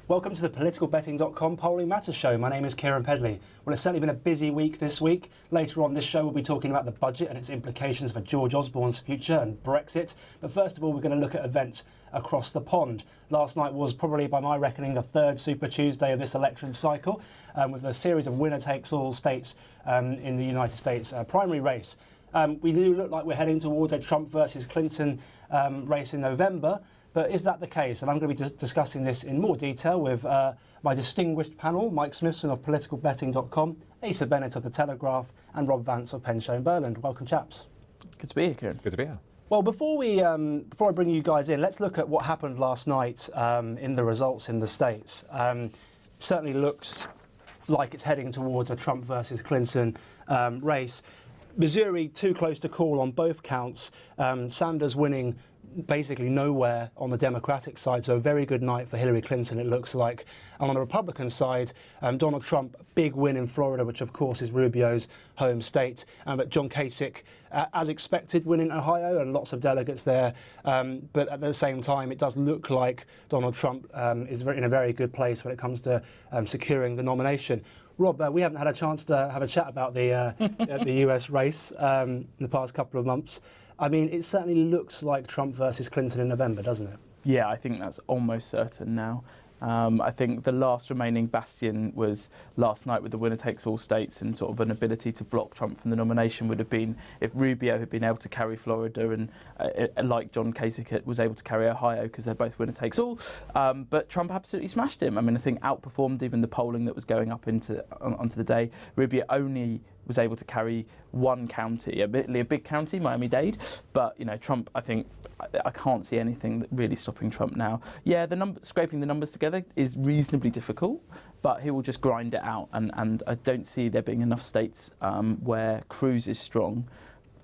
Welcome to the politicalbetting.com Polling Matters show. My name is Keiran Pedley. Well, it's certainly been a busy week this week. Later on this show, we'll be talking about the budget and its implications for George Osborne's future and Brexit. But first of all, we're going to look at events across the pond. Last night was probably, by my reckoning, the third Super Tuesday of this election cycle, with a series of winner-takes-all states in the United States primary race. We do look like we're heading towards a Trump versus Clinton race in November. But is that the case? And I'm going to be discussing this in more detail with my distinguished panel, Mike Smithson of politicalbetting.com, Asa Bennett of The Telegraph, and Rob Vance of Penshow Burland. Welcome, chaps. Good to be here, Kieran. Good to be here. Well, before I bring you guys in, let's look at what happened last night in the results in the States. Certainly looks like it's heading towards a Trump versus Clinton race. Missouri, too close to call on both counts. Sanders winning basically nowhere on the Democratic side, so a very good night for Hillary Clinton, it looks like. And on the Republican side, Donald Trump, big win in Florida, which of course is Rubio's home state. But John Kasich, as expected, winning Ohio, and lots of delegates there. But at the same time, it does look like Donald Trump is in a very good place when it comes to securing the nomination. Rob, we haven't had a chance to have a chat about the US race in the past couple of months. I mean, it certainly looks like Trump versus Clinton in November, doesn't it? Yeah, I think that's almost certain now. I think the last remaining bastion was last night with the winner-takes-all states, and sort of an ability to block Trump from the nomination would have been if Rubio had been able to carry Florida and, like John Kasich, was able to carry Ohio, because they're both winner-takes-all. But Trump absolutely smashed him. I mean, I think outperformed even the polling that was going up onto the day. Rubio only was able to carry one county, admittedly a big county, Miami-Dade, but Trump, I think, I can't see anything that really stopping Trump now. Yeah, scraping the numbers together is reasonably difficult, but he will just grind it out, and I don't see there being enough states where Cruz is strong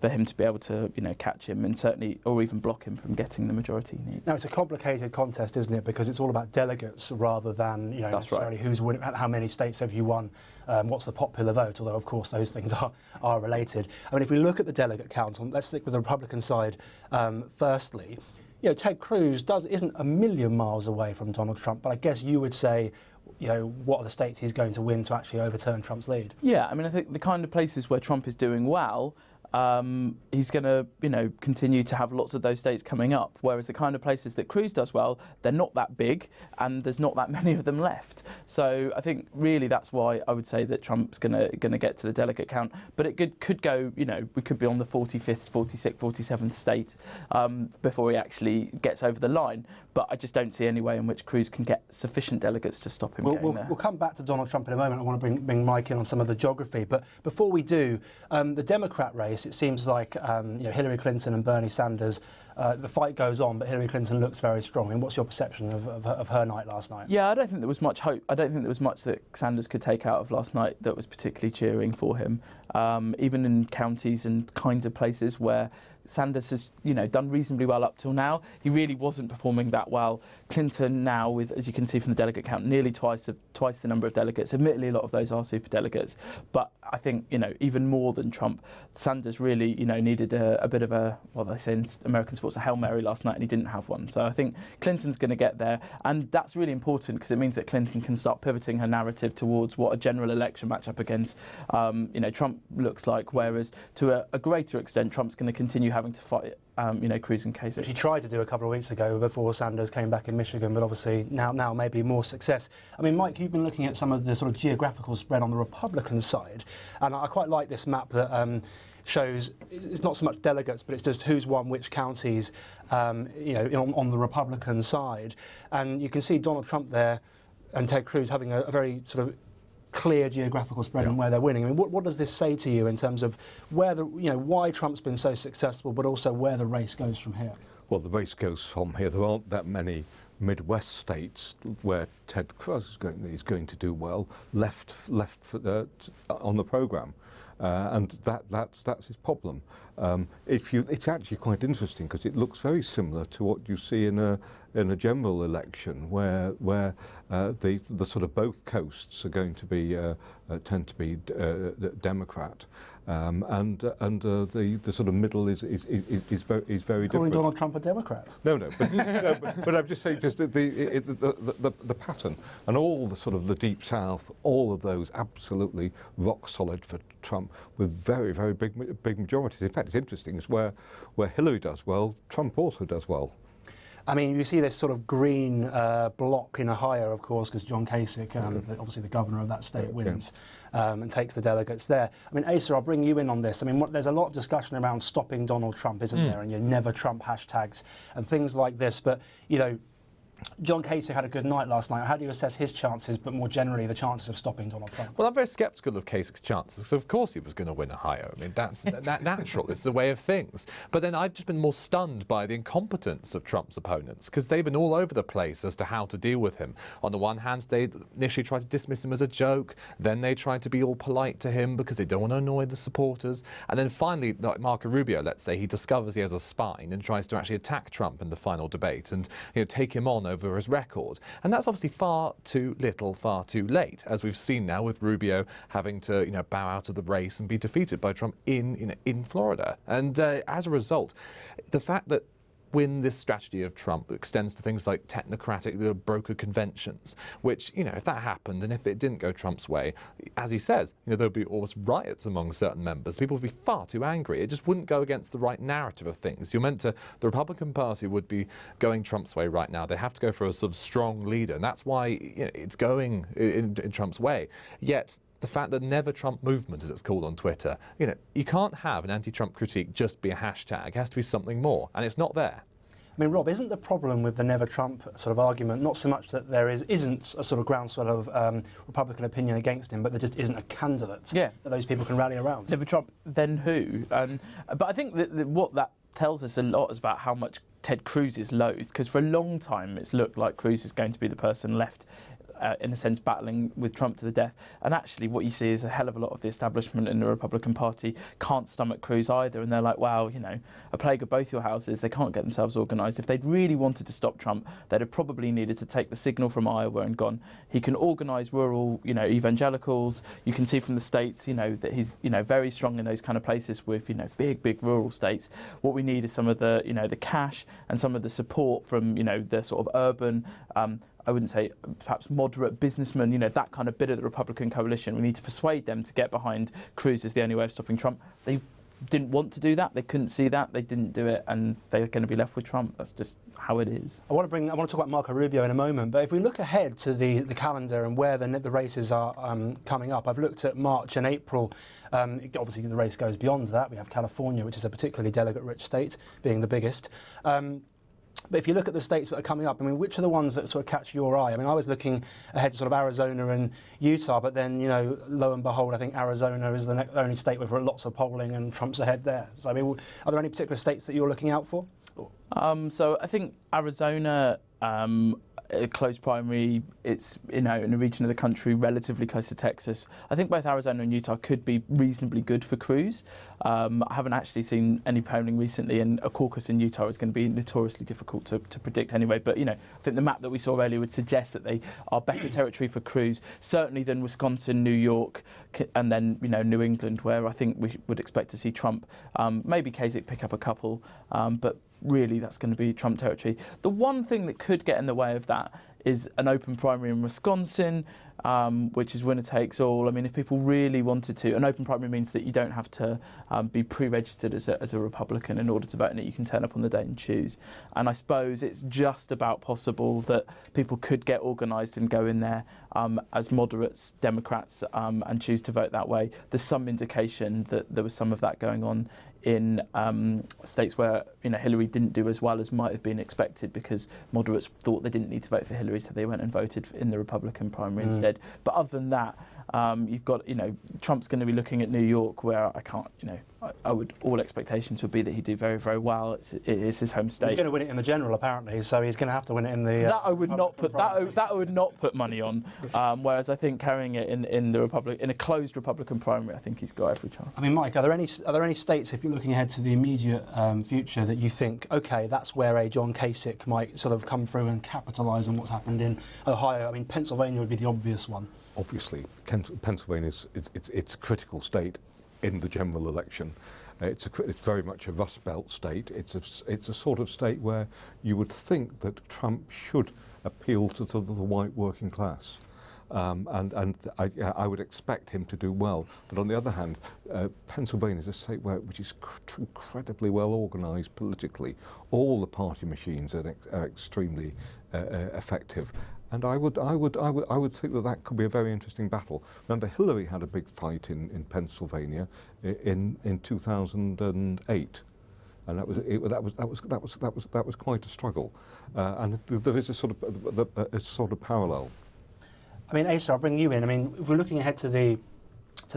for him to be able to, catch him and certainly, or even block him from getting the majority he needs. Now, it's a complicated contest, isn't it? Because it's all about delegates rather than, necessarily who's winning, how many states have you won, what's the popular vote, although, of course, those things are related. I mean, if we look at the delegate count, let's stick with the Republican side firstly. Ted Cruz isn't a million miles away from Donald Trump, but I guess you would say, what are the states he's going to win to actually overturn Trump's lead? Yeah, I mean, I think the kind of places where Trump is doing well, he's going to, continue to have lots of those states coming up. Whereas the kind of places that Cruz does well, they're not that big, and there's not that many of them left. So I think really that's why I would say that Trump's going to get to the delegate count. But it could go, we could be on the 45th, 46th, 47th state before he actually gets over the line. But I just don't see any way in which Cruz can get sufficient delegates to stop him getting there. We'll come back to Donald Trump in a moment. I want to bring Mike in on some of the geography. But before we do, the Democrat race, it seems like Hillary Clinton and Bernie Sanders, the fight goes on, but Hillary Clinton looks very strong. I mean, what's your perception of her night last night? Yeah, I don't think there was much hope. I don't think there was much that Sanders could take out of last night that was particularly cheering for him. Even in counties and kinds of places where Sanders has, done reasonably well up till now, he really wasn't performing that well. Clinton now, with, as you can see from the delegate count, nearly twice the number of delegates. Admittedly, a lot of those are super delegates, but I think even more than Trump, Sanders really needed a bit of a, well, they say in American sports, a Hail Mary last night, and he didn't have one. So I think Clinton's going to get there, and that's really important because it means that Clinton can start pivoting her narrative towards what a general election matchup against Trump looks like. Whereas to a greater extent, Trump's going to continue having to fight Cruz and Kasich. Which he tried to do a couple of weeks ago before Sanders came back in Michigan, but obviously now maybe more success. I mean, Mike, you've been looking at some of the sort of geographical spread on the Republican side, and I quite like this map that shows it's not so much delegates, but it's just who's won which counties, on the Republican side. And you can see Donald Trump there and Ted Cruz having a very sort of clear geographical spread on where they're winning. I mean, what does this say to you in terms of where why Trump's been so successful, but also where the race goes from here? Well, the race goes from here. There aren't that many Midwest states where Ted Cruz is going to do well left on the programme. And that's his problem. It's actually quite interesting because it looks very similar to what you see in a general election, where the sort of both coasts are going to be tend to be Democrat, the sort of middle is very Calling different. Donald Trump a Democrat? No, but I'm just saying, just the pattern and all the sort of the Deep South, all of those absolutely rock solid for Trump with very, very big majorities. In fact, it's interesting. It's where Hillary does well, Trump also does well. I mean, you see this sort of green block in Ohio, of course, because John Kasich, obviously the governor of that state, wins and takes the delegates there. I mean, Asa, I'll bring you in on this. I mean, there's a lot of discussion around stopping Donald Trump, isn't there? And your never Trump hashtags and things like this. But, you know, John Kasich had a good night last night. How do you assess his chances, but more generally the chances of stopping Donald Trump? Well, I'm very sceptical of Kasich's chances. So of course he was going to win Ohio. I mean, that's natural. It's the way of things. But then I've just been more stunned by the incompetence of Trump's opponents, because they've been all over the place as to how to deal with him. On the one hand, they initially tried to dismiss him as a joke. Then they tried to be all polite to him because they don't want to annoy the supporters. And then finally, like Marco Rubio, let's say, he discovers he has a spine and tries to actually attack Trump in the final debate and, you know, take him on over his record. And that's obviously far too little, far too late, as we've seen now with Rubio having to, you know, bow out of the race and be defeated by Trump in Florida. And as a result, the fact that when this strategy of Trump extends to things like technocratic broker conventions, which, you know, if that happened and if it didn't go Trump's way, as he says, you know, there'd be almost riots among certain members. People would be far too angry. It just wouldn't go against the right narrative of things. You're meant to, the Republican Party would be going Trump's way right now. They have to go for a sort of strong leader, and that's why, you know, it's going in Trump's way. Yet the fact that Never Trump movement, as it's called on Twitter, you know, you can't have an anti-Trump critique just be a hashtag. It has to be something more, and it's not there. I mean, Rob, isn't the problem with the Never Trump sort of argument not so much that there isn't a sort of groundswell of Republican opinion against him, but there just isn't a candidate that those people can rally around? Never Trump, then who? But I think that what that tells us a lot is about how much Ted Cruz is loathed, because for a long time it's looked like Cruz is going to be the person left in a sense, battling with Trump to the death. And actually what you see is a hell of a lot of the establishment in the Republican Party can't stomach Cruz either. And they're like, wow, you know, a plague of both your houses. They can't get themselves organised. If they'd really wanted to stop Trump, they'd have probably needed to take the signal from Iowa and gone, he can organise rural, you know, evangelicals. You can see from the states, you know, that he's, you know, very strong in those kind of places with, you know, big rural states. What we need is some of the, you know, the cash and some of the support from, you know, the sort of urban, I wouldn't say perhaps moderate businessmen, you know, that kind of bit of the Republican coalition. We need to persuade them to get behind Cruz as the only way of stopping Trump. They didn't want to do that. They couldn't see that. They didn't do it, and they're going to be left with Trump. That's just how it is. I want to talk about Marco Rubio in a moment, but if we look ahead to the calendar and where the races are coming up, I've looked at March and April. Obviously, the race goes beyond that. We have California, which is a particularly delegate-rich state, being the biggest. But if you look at the states that are coming up, I mean, which are the ones that sort of catch your eye? I mean, I was looking ahead to sort of Arizona and Utah, but then, you know, lo and behold, I think Arizona is the only state with lots of polling and Trump's ahead there. So, I mean, are there any particular states that you're looking out for? So I think Arizona, a close primary, it's, you know, in a region of the country relatively close to Texas. I think both Arizona and Utah could be reasonably good for Cruz. I haven't actually seen any polling recently, and a caucus in Utah is going to be notoriously difficult to predict anyway. But, you know, I think the map that we saw earlier would suggest that they are better territory for Cruz, certainly than Wisconsin, New York, and then, you know, New England, where I think we would expect to see Trump. Maybe Kasich pick up a couple, but really that's going to be Trump territory. The one thing that could get in the way of that is an open primary in Wisconsin, which is winner takes all. I mean, if people really wanted to, an open primary means that you don't have to be pre-registered as a Republican in order to vote in it. You can turn up on the day and choose. And I suppose it's just about possible that people could get organised and go in there as moderates, Democrats, and choose to vote that way. There's some indication that there was some of that going on in states where, you know, Hillary didn't do as well as might have been expected, because moderates thought they didn't need to vote for Hillary, so they went and voted in the Republican primary instead. But other than that, you've got, you know, Trump's going to be looking at New York, where I can't, you know, all expectations would be that he'd do very, very well. It is his home state. He's going to win it in the general, apparently, so he's going to have to win it in the. That I would not put that I would not put money on. Whereas I think carrying it in a closed Republican primary, I think he's got every chance. I mean, Mike, are there any states, if you're looking ahead to the immediate future, that you think, okay, that's where a John Kasich might sort of come through and capitalise on what's happened in Ohio? I mean, Pennsylvania would be the obvious one. Obviously, Pennsylvania it's a critical state. in the general election. It's very much a Rust Belt state. It's a sort of state where you would think that Trump should appeal to the white working class. And I would expect him to do well. But on the other hand, Pennsylvania is a state which is incredibly well organised politically. All the party machines are extremely effective. And I would think that could be a very interesting battle. Remember, Hillary had a big fight in Pennsylvania in 2008. And that was quite a struggle. And there is a sort of parallel. I mean, Asa, I'll bring you in. I mean, if we're looking ahead to the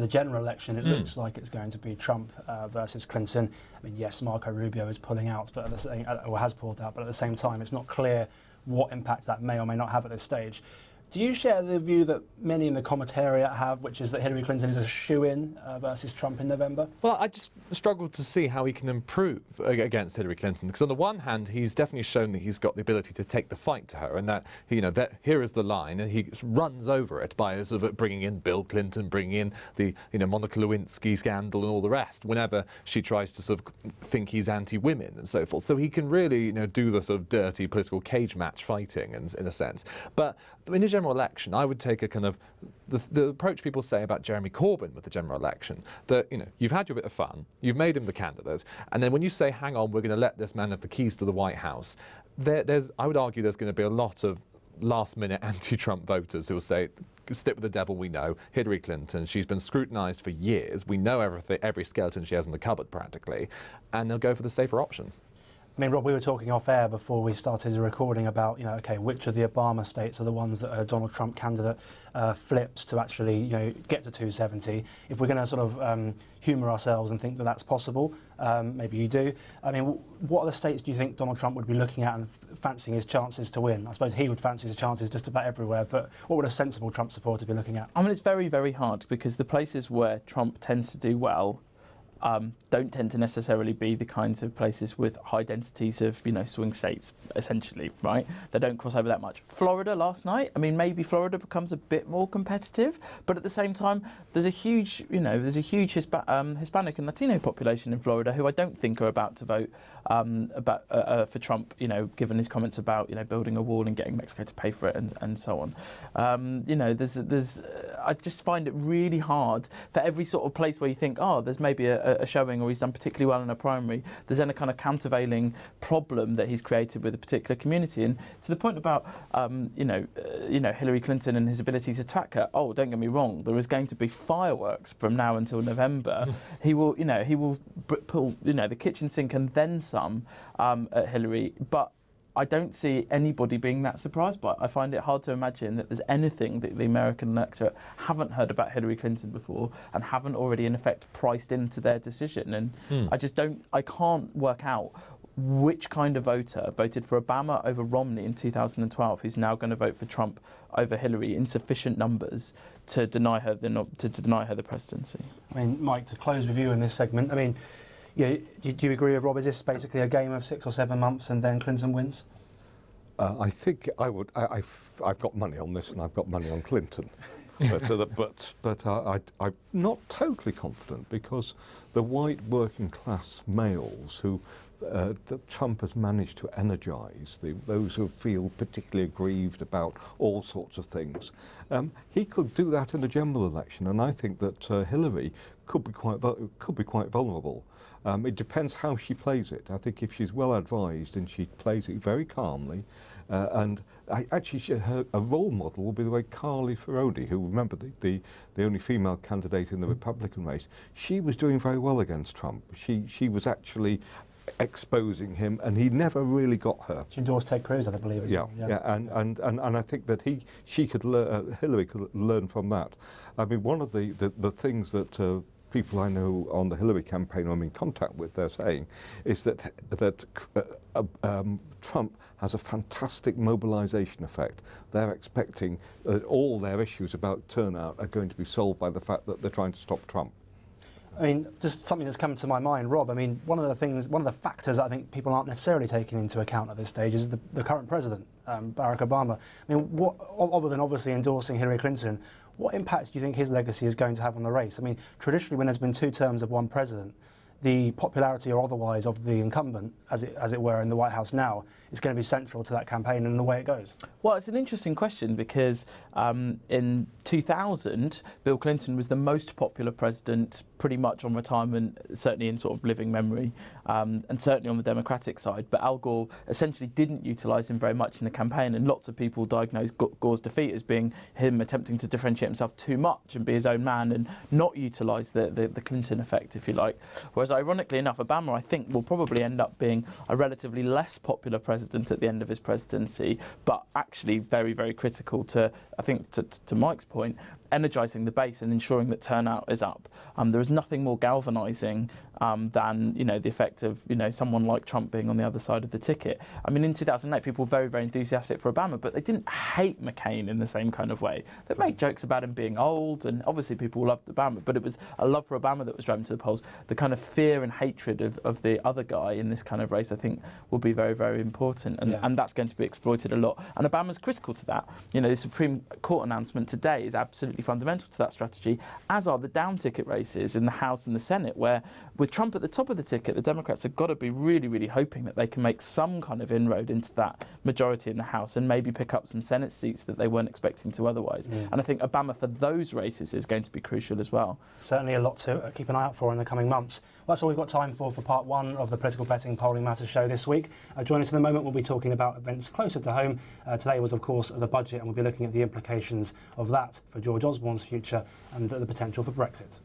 general election, it looks like it's going to be Trump versus Clinton. I mean, yes, Marco Rubio is pulling out, but or has pulled out, but at the same time, it's not clear what impact that may or may not have at this stage. Do you share the view that many in the commentariat have, which is that Hillary Clinton is a shoo-in versus Trump in November? Well, I just struggle to see how he can improve against Hillary Clinton, because on the one hand, he's definitely shown that he's got the ability to take the fight to her, and that, that here is the line, and he runs over it by sort of bringing in Bill Clinton, bringing in the Monica Lewinsky scandal and all the rest, whenever she tries to sort of think he's anti-women and so forth. So he can really do the sort of dirty political cage match fighting, in a sense. But in the general election, I would take a kind of the approach people say about Jeremy Corbyn with the general election, that you've had your bit of fun, you've made him the candidate, and then when you say, hang on, we're going to let this man have the keys to the White House, I would argue there's going to be a lot of last-minute anti-Trump voters who will say, stick with the devil we know, Hillary Clinton, she's been scrutinised for years, we know every skeleton she has in the cupboard practically, and they'll go for the safer option. I mean, Rob, we were talking off air before we started the recording about, okay, which of the Obama states are the ones that a Donald Trump candidate flips to actually, get to 270. If we're going to sort of humour ourselves and think that that's possible, maybe you do. I mean, what other states do you think Donald Trump would be looking at and fancying his chances to win? I suppose he would fancy his chances just about everywhere, but what would a sensible Trump supporter be looking at? I mean, it's very, very hard, because the places where Trump tends to do well don't tend to necessarily be the kinds of places with high densities of, swing states, essentially, right? They don't cross over that much. Florida last night, I mean, maybe Florida becomes a bit more competitive, but at the same time, there's a huge, Hispanic and Latino population in Florida who I don't think are about to vote for Trump, given his comments about, building a wall and getting Mexico to pay for it and so on. I just find it really hard for every sort of place where you think, oh, there's maybe a showing, or he's done particularly well in a primary, there's then a kind of countervailing problem that he's created with a particular community. And to the point about, Hillary Clinton and his ability to attack her, oh, don't get me wrong, there is going to be fireworks from now until November. He will pull, the kitchen sink and then some at Hillary, but I don't see anybody being that surprised by it. I find it hard to imagine that there's anything that the American electorate haven't heard about Hillary Clinton before and haven't already, in effect, priced into their decision. And I can't work out which kind of voter voted for Obama over Romney in 2012 who's now going to vote for Trump over Hillary in sufficient numbers to deny her the presidency. I mean, Mike, to close with you in this segment, I mean, do you agree with Rob? Is this basically a game of 6 or 7 months and then Clinton wins? I think I would. I've got money on this, and I've got money on Clinton. but I'm not totally confident, because the white working class males who that Trump has managed to energise, those who feel particularly aggrieved about all sorts of things, he could do that in a general election, and I think that Hillary could be quite vulnerable. It depends how she plays it. I think if she's well advised and she plays it very calmly, and a role model will be the way Carly Fiorina, who, remember, the only female candidate in the Republican race, she was doing very well against Trump. She was actually exposing him, and he never really got her. She endorsed Ted Cruz, I believe. And I think that Hillary could learn from that. I mean, one of the things that people I know on the Hillary campaign I'm in contact with, they're saying, is that Trump has a fantastic mobilisation effect. They're expecting that all their issues about turnout are going to be solved by the fact that they're trying to stop Trump. I mean, just something that's come to my mind, Rob. I mean, one of the factors that I think people aren't necessarily taking into account at this stage is the current president, Barack Obama. I mean, what, other than obviously endorsing Hillary Clinton, What impact do you think his legacy is going to have on the race? I mean, traditionally when there's been 2 terms of one president, the popularity or otherwise of the incumbent, as it were, in the White House now, is going to be central to that campaign and the way it goes. Well, it's an interesting question because in 2000, Bill Clinton was the most popular president pretty much on retirement, certainly in sort of living memory, and certainly on the Democratic side. But Al Gore essentially didn't utilise him very much in the campaign, and lots of people diagnosed Gore's defeat as being him attempting to differentiate himself too much and be his own man and not utilise the Clinton effect, if you like. Whereas ironically enough, Obama, I think, will probably end up being a relatively less popular president at the end of his presidency, but actually very, very critical to, I think, to Mike's point, energising the base and ensuring that turnout is up. There is nothing more galvanising than the effect of someone like Trump being on the other side of the ticket. I mean, in 2008, people were very, very enthusiastic for Obama, but they didn't hate McCain in the same kind of way. They made jokes about him being old, and obviously people loved Obama, but it was a love for Obama that was driving to the polls. The kind of fear and hatred of the other guy in this kind of race, I think, will be very, very important, and that's going to be exploited a lot. And Obama's critical to that. The Supreme Court announcement today is absolutely fundamental to that strategy, as are the down ticket races in the House and the Senate, where with Trump at the top of the ticket, the Democrats have got to be really, really hoping that they can make some kind of inroad into that majority in the House and maybe pick up some Senate seats that they weren't expecting to otherwise. And I think Obama for those races is going to be crucial as well. Certainly a lot to keep an eye out for in the coming months. Well, that's all we've got time for part 1 of the Political Betting Polling Matters show this week. Join us in a moment. We'll be talking about events closer to home. Today was, of course, the budget, and we'll be looking at the implications of that for George Osborne's future and the potential for Brexit.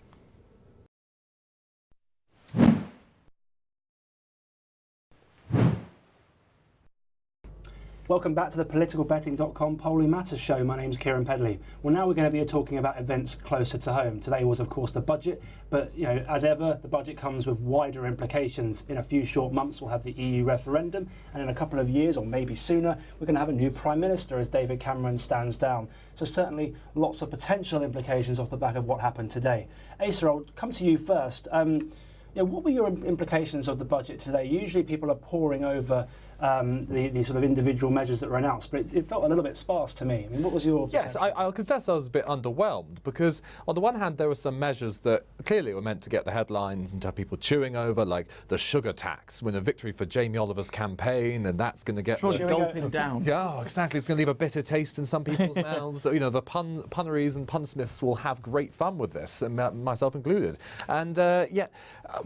Welcome back to the politicalbetting.com Polling Matters show. My name's Keiran Pedley. Well, now we're going to be talking about events closer to home. Today was, of course, the budget, but as ever, the budget comes with wider implications. In a few short months, we'll have the EU referendum, and in a couple of years, or maybe sooner, we're going to have a new Prime Minister as David Cameron stands down. So certainly lots of potential implications off the back of what happened today. Asa, I'll come to you first. What were your implications of the budget today? Usually people are poring over the sort of individual measures that were announced, but it felt a little bit sparse to me. I mean, what was your Yes, I'll confess I was a bit underwhelmed, because on the one hand there were some measures that clearly were meant to get the headlines and to have people chewing over, like the sugar tax, win a victory for Jamie Oliver's campaign, and that's going to get gulping down. Yeah, exactly. It's going to leave a bitter taste in some people's mouths. The punneries and punsmiths will have great fun with this, and myself included. And yet,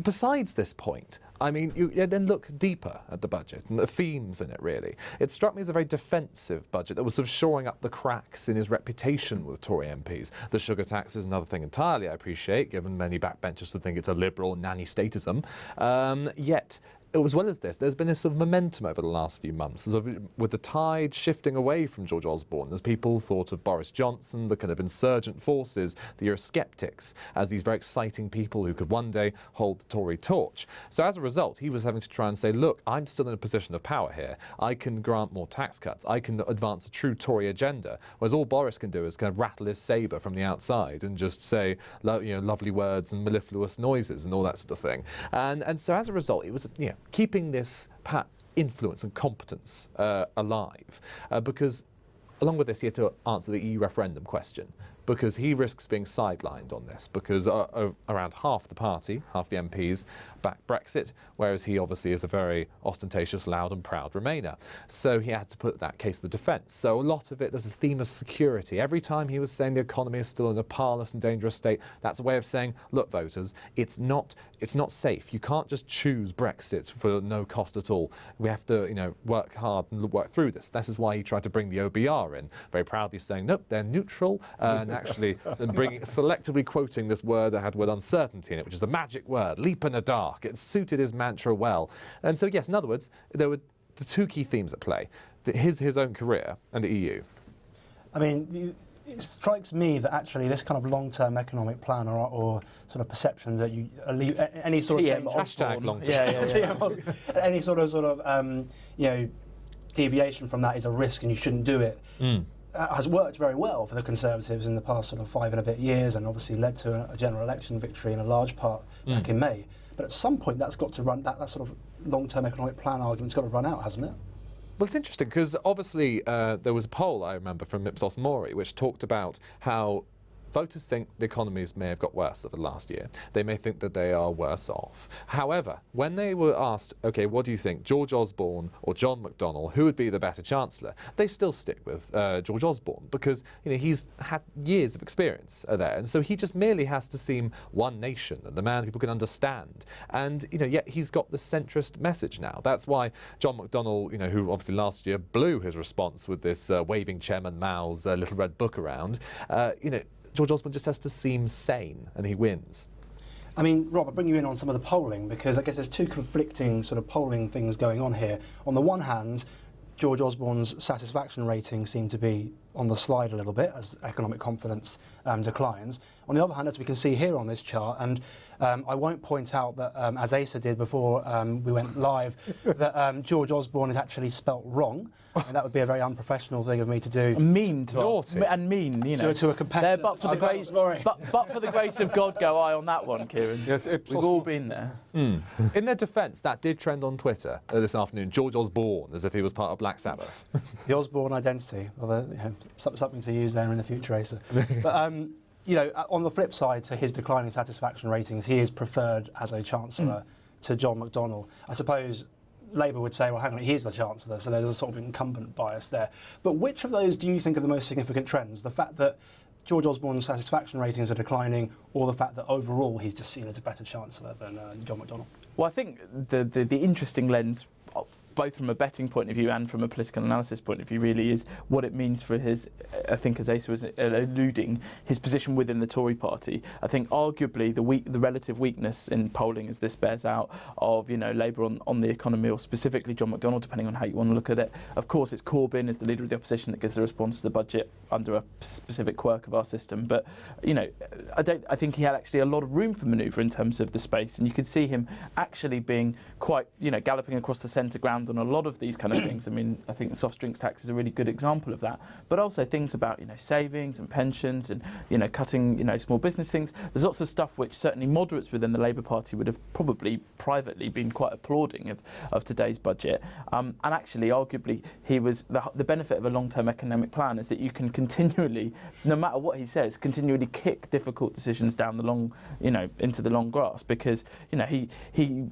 besides this point, I mean, you then look deeper at the budget and the themes in it, really. It struck me as a very defensive budget that was sort of shoring up the cracks in his reputation with Tory MPs. The sugar tax is another thing entirely, I appreciate, given many backbenchers would think it's a liberal nanny statism. Yet, as well as this, there's been a sort of momentum over the last few months, sort of with the tide shifting away from George Osborne, as people thought of Boris Johnson, the kind of insurgent forces, the Eurosceptics, as these very exciting people who could one day hold the Tory torch. So as a result, he was having to try and say, look, I'm still in a position of power here. I can grant more tax cuts. I can advance a true Tory agenda. Whereas all Boris can do is kind of rattle his sabre from the outside and just say, lovely words and mellifluous noises and all that sort of thing. And so as a result, it was, keeping this influence and competence alive, because along with this he had to answer the EU referendum question, because he risks being sidelined on this, because around half the party, half the MPs, back Brexit, whereas he obviously is a very ostentatious, loud and proud Remainer. So he had to put that case to the defence. So a lot of it, there's a theme of security. Every time he was saying the economy is still in a parlous and dangerous state, that's a way of saying, look, voters, it's not safe. You can't just choose Brexit for no cost at all. We have to, work hard and work through this. This is why he tried to bring the OBR in, very proudly saying, nope, they're neutral, and actually selectively quoting this word that had the word uncertainty in it, which is a magic word, leap in the dark. It suited his mantra well. And so, yes, in other words, there were the two key themes at play, his own career and the EU. I mean, it strikes me that actually this kind of long-term economic plan or sort of perception that you any sort of change, hashtag long-term. Any sort of deviation from that is a risk, and you shouldn't do it. Has worked very well for the Conservatives in the past sort of 5 and a bit years, and obviously led to a general election victory in a large part back in May. But at some point, that's got to run. That sort of long-term economic plan argument's got to run out, hasn't it? Well, it's interesting because obviously there was a poll, I remember, from Ipsos Mori, which talked about how Voters think the economies may have got worse over the last year. They may think that they are worse off. However, when they were asked, OK, what do you think, George Osborne or John McDonnell, who would be the better Chancellor? They still stick with George Osborne because he's had years of experience there. And so he just merely has to seem one nation and the man people can understand. And, yet he's got the centrist message now. That's why John McDonnell, who obviously last year blew his response with this waving Chairman Mao's little red book around, George Osborne just has to seem sane, and he wins. I mean, Rob, I'll bring you in on some of the polling, because I guess there's two conflicting sort of polling things going on here. On the one hand, George Osborne's satisfaction ratings seem to be on the slide a little bit as economic confidence declines. On the other hand, as we can see here on this chart, and I won't point out that, as Asa did before we went live, that George Osborne is actually spelt wrong. And that would be a very unprofessional thing of me to do. Mean to a competitor. But for the grace of God, go I on that one, Keiran. Yes, we've all been there. In their defence, that did trend on Twitter this afternoon. George Osborne, as if he was part of Black Sabbath. The Osborne identity, although something to use there in the future, Asa. But on the flip side to his declining satisfaction ratings, he is preferred as a Chancellor to John McDonnell. I suppose Labour would say, well, hang on, he is the Chancellor, so there's a sort of incumbent bias there. But which of those do you think are the most significant trends? The fact that George Osborne's satisfaction ratings are declining, or the fact that overall he's just seen as a better Chancellor than John McDonnell? Well, I think the interesting lens, both from a betting point of view and from a political analysis point of view, really is what it means for his, I think as Asa was alluding, his position within the Tory party. I think arguably the relative weakness in polling, as this bears out, of Labour on the economy, or specifically John McDonnell, depending on how you want to look at it. Of course, it's Corbyn as the leader of the opposition that gives the response to the budget under a specific quirk of our system. But I think he had actually a lot of room for manoeuvre in terms of the space, and you could see him actually being quite galloping across the centre ground on a lot of these kind of things. I mean, I think the soft drinks tax is a really good example of that. But also things about savings and pensions and cutting small business things. There's lots of stuff which certainly moderates within the Labour Party would have probably privately been quite applauding of today's budget. And actually, arguably, he was the benefit of a long-term economic plan is that you can continually, no matter what he says, continually kick difficult decisions down the long, into the long grass, because he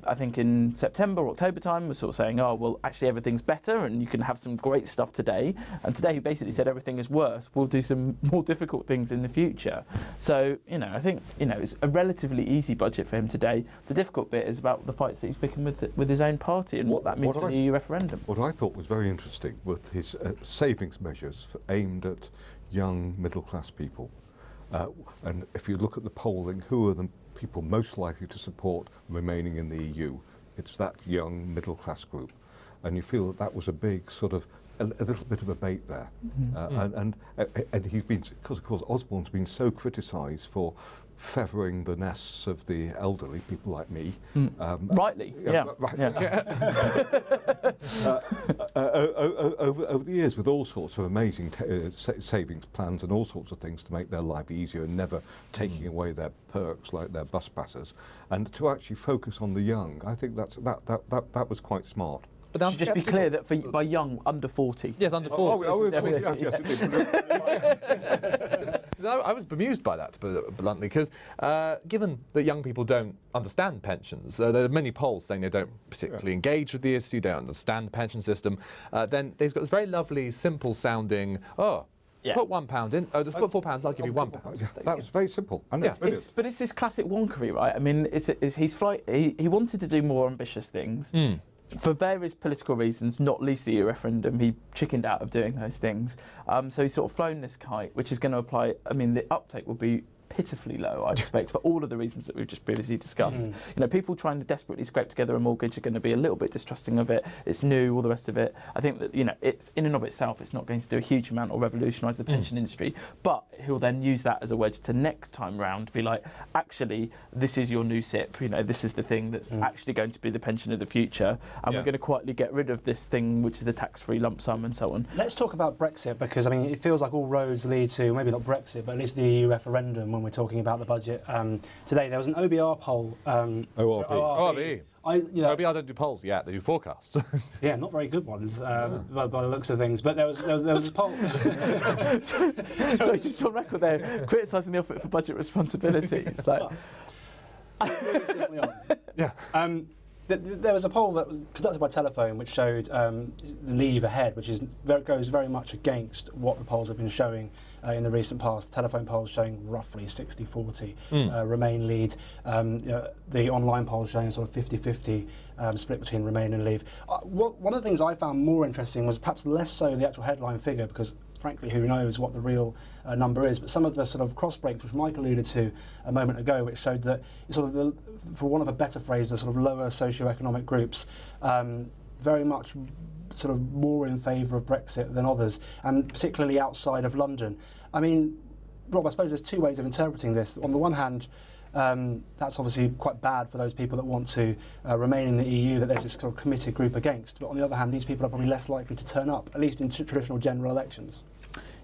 I think in September, October time was sort of saying, oh, well, actually everything's better and you can have some great stuff today. And today he basically said everything is worse. We'll do some more difficult things in the future. So, I think, it's a relatively easy budget for him today. The difficult bit is about the fights that he's picking with his own party and what that means for the EU referendum. What I thought was very interesting with his savings measures aimed at young middle-class people. And if you look at the polling, who are the people most likely to support remaining in the EU? It's that young middle-class group. And you feel that was a big sort of a little bit of a bait there. And he's been, because of course Osborne's been so criticised for feathering the nests of the elderly, people like me. Rightly, yeah. Over the years, with all sorts of amazing savings plans and all sorts of things to make their life easier and never taking away their perks like their bus passes, and to actually focus on the young, I think that was quite smart. But should just be clear that by young, under 40. Yes, under 40. I was bemused by that, to put it bluntly, because given that young people don't understand pensions, there are many polls saying they don't particularly engage with the issue, they don't understand the pension system, then they've got this very lovely, simple-sounding, put £1 in, just put £4, I'll give you £1. That was very simple. But it's this classic wonkery, right? I mean, he wanted to do more ambitious things. For various political reasons, not least the EU referendum, he chickened out of doing those things. So he's sort of flown this kite, which is going to apply. I mean, the uptake will be pitifully low, I expect, for all of the reasons that we've just previously discussed. People trying to desperately scrape together a mortgage are going to be a little bit distrusting of it. It's new, all the rest of it. I think that, it's in and of itself, it's not going to do a huge amount or revolutionise the pension industry, but he'll then use that as a wedge to next time round be like, actually, this is your new SIP, this is the thing that's actually going to be the pension of the future, and we're going to quietly get rid of this thing, which is the tax-free lump sum and so on. Let's talk about Brexit, because, it feels like all roads lead to, maybe not Brexit, but at least the EU referendum, when when we're talking about the budget. Today there was an OBR poll. ORB. ORB. OBR don't do polls yet; they do forecasts. Yeah, not very good ones by the looks of things. But there was a poll. So just on record there, criticising the Office for Budget Responsibility. It's like, Yeah. There was a poll that was conducted by telephone which showed the Leave ahead, which goes very much against what the polls have been showing in the recent past. The telephone polls showing roughly 60-40 Remain lead. The online polls showing sort of 50-50 split between Remain and Leave. One of the things I found more interesting was perhaps less so the actual headline figure, because frankly, who knows what the real number is, but some of the sort of cross breaks, which Mike alluded to a moment ago, which showed that sort of, for want of a better phrase, the sort of lower socioeconomic groups very much sort of more in favour of Brexit than others, and particularly outside of London. I mean, Rob, I suppose there's two ways of interpreting this. On the one hand, that's obviously quite bad for those people that want to remain in the EU, that there's this kind of committed group against. But on the other hand, these people are probably less likely to turn up, at least in traditional general elections.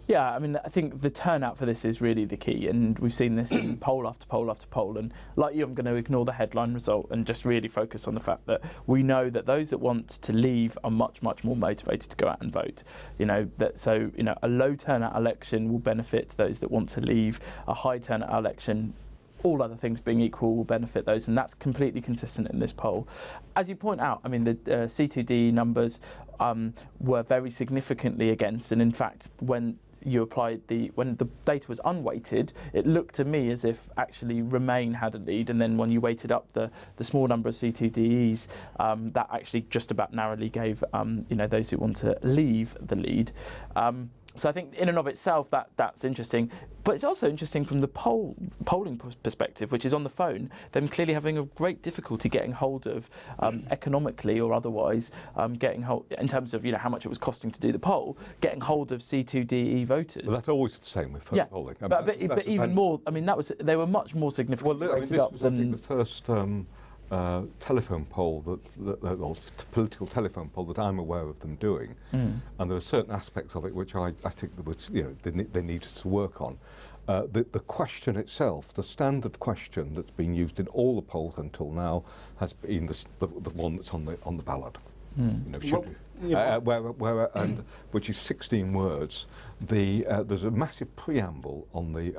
yeah, I mean, I think the turnout for this is really the key, and we've seen this in poll after poll after poll. And like you, I'm going to ignore the headline result and just really focus on the fact that we know that those that want to leave are much, much more motivated to go out and vote. A low turnout election will benefit those that want to leave. A high turnout election, all other things being equal, will benefit those, and that's completely consistent in this poll. As you point out, I mean, the C2D numbers were very significantly against, and in fact, when the data was unweighted, it looked to me as if actually Remain had a lead, and then when you weighted up the small number of C2DEs, that actually just about narrowly gave those who want to leave the lead. So I think in and of itself that's interesting, but it's also interesting from the polling perspective, which is on the phone, them clearly having a great difficulty getting hold of economically or otherwise, getting hold in terms of how much it was costing to do the poll, getting hold of C2DE voters. Well, that's always the same with phone polling. But even more, I mean, they were much more significant. Well, this was, I think, the first telephone poll or political telephone poll that I'm aware of them doing, and there are certain aspects of it which I think they needed to work on. The question itself, the standard question that's been used in all the polls until now, has been the one that's on the ballot. Which is 16 words. There's a massive preamble on the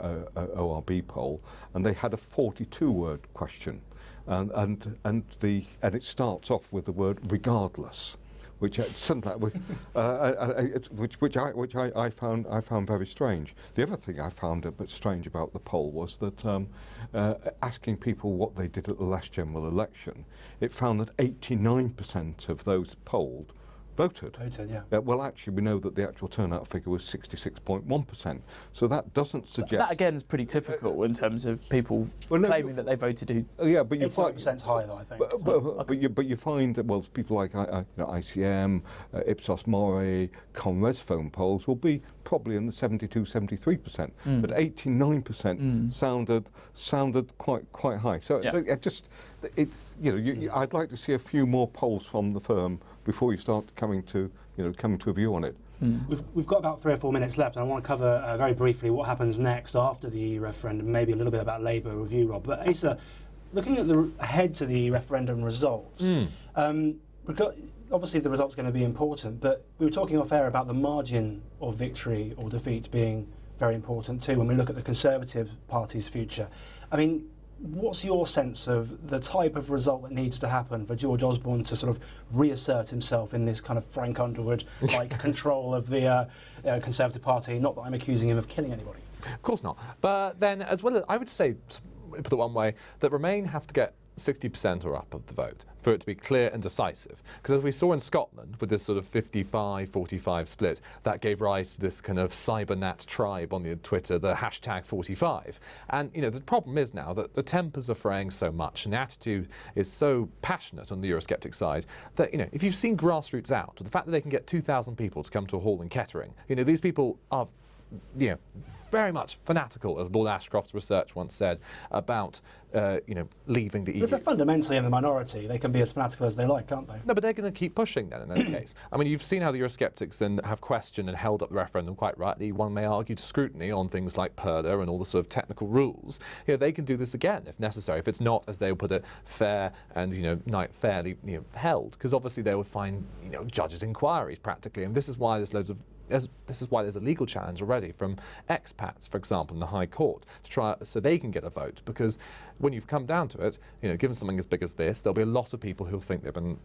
ORB poll, and they had a 42-word question. And it starts off with the word regardless, which I found very strange. The other thing I found a bit strange about the poll was that asking people what they did at the last general election, it found that 89% of those polled voted. Yeah. Well, actually, we know that the actual turnout figure was 66.1%. So that doesn't suggest. That again is pretty typical in terms of people claiming that they voted. Yeah, but you 85% high, though, I think. But you find that people like ICM, Ipsos Mori, Conres phone polls will be probably in the 72-73%, but 89% sounded quite high. So I'd like to see a few more polls from the firm before you start coming to a view on it. We've got about 3 or 4 minutes left, and I want to cover very briefly what happens next after the EU referendum, maybe a little bit about Labour review, Rob. But Asa, looking at ahead to the referendum results, obviously the result's going to be important, but we were talking off air about the margin of victory or defeat being very important too when we look at the Conservative Party's future. I mean, what's your sense of the type of result that needs to happen for George Osborne to sort of reassert himself in this kind of Frank Underwood-like control of the Conservative Party? Not that I'm accusing him of killing anybody. Of course not. But then, as well as I would say, put it one way, that Remain have to get 60% or up of the vote for it to be clear and decisive. Because as we saw in Scotland with this sort of 55-45 split, that gave rise to this kind of cybernat tribe on the Twitter, the #45. And the problem is now that the tempers are fraying so much and the attitude is so passionate on the Eurosceptic side that if you've seen grassroots out, the fact that they can get 2,000 people to come to a hall in Kettering, these people are very much fanatical, as Lord Ashcroft's research once said, about leaving the EU. But if they're fundamentally in the minority, they can be as fanatical as they like, can't they? No, but they're going to keep pushing then in that case. I mean, you've seen how the Eurosceptics have questioned and held up the referendum quite rightly. One may argue to scrutiny on things like PERDA and all the sort of technical rules. They can do this again if necessary, if it's not, as they would put it, fair and fairly held, because obviously they would find judges' inquiries practically, and this is why there's a legal challenge already from expats, for example, in the High Court, to try so they can get a vote. Because when you've come down to it, given something as big as this, there'll be a lot of people who'll think they've been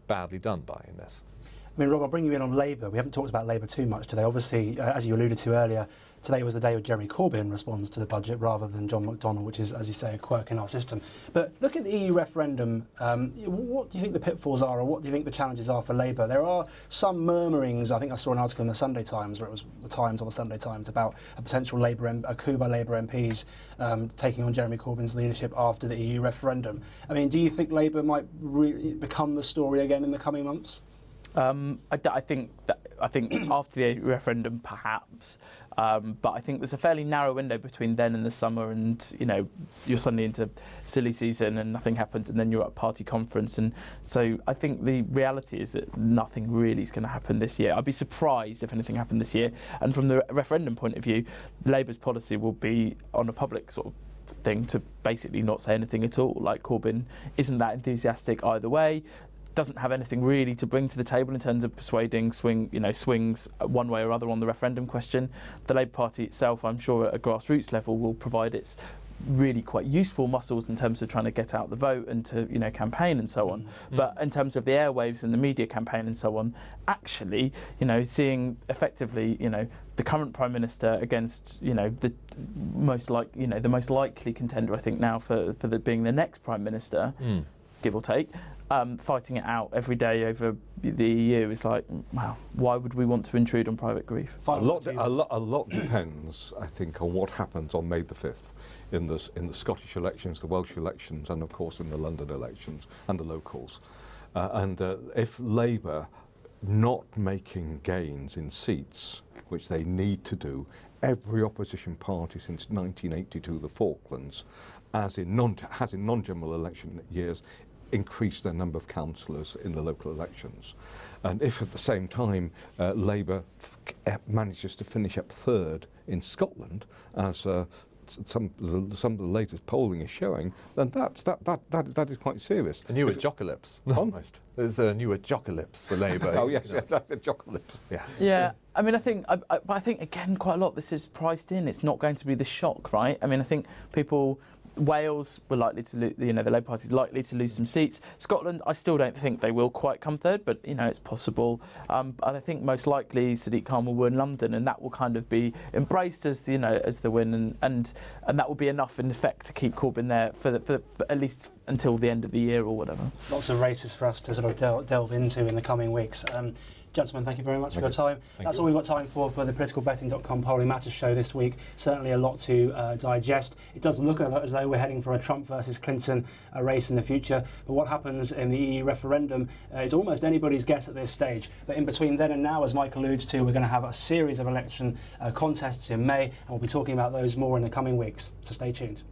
badly done by in this. I mean, Rob, I'll bring you in on Labour. We haven't talked about Labour too much today. Obviously, as you alluded to earlier, today was the day when Jeremy Corbyn responds to the budget rather than John McDonnell, which is, as you say, a quirk in our system. But look at the EU referendum. What do you think the pitfalls are, or what do you think the challenges are for Labour? There are some murmurings. I think I saw an article in the Sunday Times, where it was the Times on the Sunday Times, about a potential a coup by Labour MPs taking on Jeremy Corbyn's leadership after the EU referendum. I mean, do you think Labour might become the story again in the coming months? I think after the referendum, perhaps, but I think there's a fairly narrow window between then and the summer, and you're suddenly into silly season and nothing happens, and then you're at party conference, and so I think the reality is that nothing really is going to happen this year. I'd be surprised if anything happened this year, and from the referendum point of view, Labour's policy will be on a public sort of thing to basically not say anything at all. Like, Corbyn isn't that enthusiastic either way, doesn't have anything really to bring to the table in terms of persuading swings one way or other on the referendum question. The Labour Party itself, I'm sure at a grassroots level, will provide its really quite useful muscles in terms of trying to get out the vote and to campaign and so on. But in terms of the airwaves and the media campaign and so on, actually seeing effectively the current Prime Minister against the most likely contender, I think, now for being the next Prime Minister, give or take, fighting it out every day over the EU is like, wow, why would we want to intrude on private grief? A lot depends, I think, on what happens on May the 5th in the Scottish elections, the Welsh elections, and of course in the London elections and the locals. If Labour not making gains in seats, which they need to do, every opposition party since 1982, the Falklands, has in non-general election years increase their number of councillors in the local elections. And if at the same time Labour manages to finish up third in Scotland, as some of the latest polling is showing, then that is quite serious. A new apocalypse, almost. There's a new apocalypse for Labour. Oh yes, that's a apocalypse. Yes. Yeah, I mean, I think again, quite a lot of this is priced in. It's not going to be the shock, right? I mean, I think Wales were likely to lose, the Labour Party is likely to lose some seats. Scotland, I still don't think they will quite come third, but it's possible. I think most likely Sadiq Khan will win London, and that will kind of be embraced as the win, and that will be enough in effect to keep Corbyn there for at least until the end of the year or whatever. Lots of races for us to sort of delve into in the coming weeks. Gentlemen, thank you very much for your time. That's all we've got time for the politicalbetting.com Polling Matters show this week. Certainly a lot to digest. It does look as though we're heading for a Trump versus Clinton race in the future, but what happens in the EU referendum is almost anybody's guess at this stage. But in between then and now, as Mike alludes to, we're going to have a series of election contests in May, and we'll be talking about those more in the coming weeks, so stay tuned.